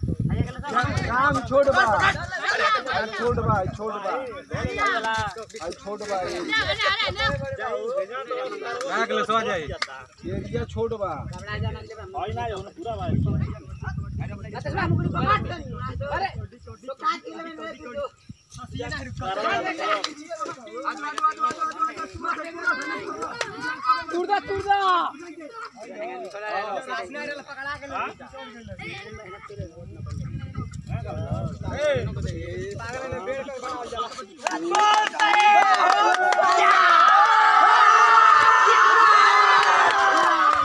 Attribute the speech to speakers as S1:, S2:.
S1: काम छोड़ बा छोड़ बा छोड़ बा छोड़ बा ले सो जाए एरिया छोड़ बा होई ना हो पूरा भाई अरे तो काट के ले तुरदा तुरदा पकड़ा के पागल ने बेड़ पे बनाओ जा